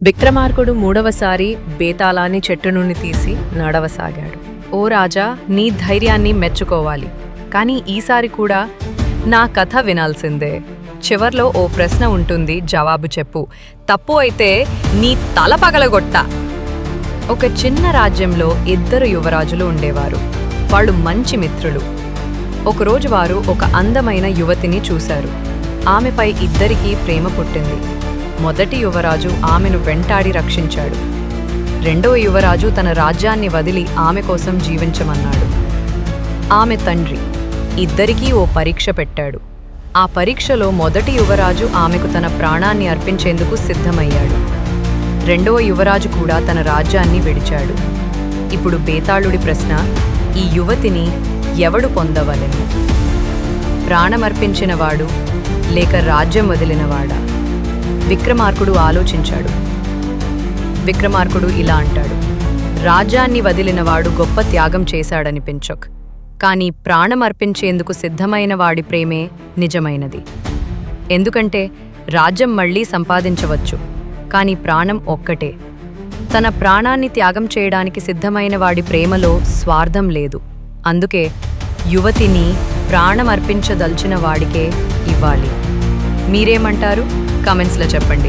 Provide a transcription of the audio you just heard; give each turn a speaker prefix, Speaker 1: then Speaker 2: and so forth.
Speaker 1: విక్రమార్కుడు మూడవసారి బేతాళాన్ని చెట్టు నుండి తీసి నడవసాగాడు. ఓ రాజా, నీ ధైర్యాన్ని మెచ్చుకోవాలి, కాని ఈసారి కూడా నా కథ వినాల్సిందే. చివర్లో ఓ ప్రశ్న ఉంటుంది, జవాబు చెప్పు. తప్పు అయితే నీ తల పగలగొట్టా. ఒక చిన్న రాజ్యంలో ఇద్దరు యువరాజులు ఉండేవారు. వాళ్ళు మంచి మిత్రులు. ఒకరోజు వారు ఒక అందమైన యువతిని చూశారు. ఆమెపై ఇద్దరికీ ప్రేమ పుట్టింది. మొదటి యువరాజు ఆమెను వెంటాడి రక్షించాడు. రెండవ యువరాజు తన రాజ్యాన్ని వదిలి ఆమె కోసం జీవించమన్నాడు. ఆమె తండ్రి ఇద్దరికీ ఓ పరీక్ష పెట్టాడు. ఆ పరీక్షలో మొదటి యువరాజు ఆమెకు తన ప్రాణాన్ని అర్పించేందుకు సిద్ధమయ్యాడు. రెండవ యువరాజు కూడా తన రాజ్యాన్ని విడిచాడు. ఇప్పుడు బేతాళుడి ప్రశ్న, ఈ యువతిని ఎవడు పొందవలెను? ప్రాణమర్పించినవాడు లేక రాజ్యం వదిలినవాడా? విక్రమార్కుడు ఆలోచించాడు. విక్రమార్కుడు ఇలా అంటాడు, రాజ్యాన్ని వదిలినవాడు గొప్ప త్యాగం చేశాడనిపించక్, కానీ ప్రాణమర్పించేందుకు సిద్ధమైన వాడి ప్రేమే నిజమైనది. ఎందుకంటే రాజ్యం మళ్లీ సంపాదించవచ్చు, కానీ ప్రాణం ఒక్కటే. తన ప్రాణాన్ని త్యాగం చేయడానికి సిద్ధమైన వాడి ప్రేమలో స్వార్థం లేదు. అందుకే యువతిని ప్రాణమర్పించదల్చిన వాడికే ఇవ్వాలి. మీరేమంటారు? కామెంట్స్లో చెప్పండి.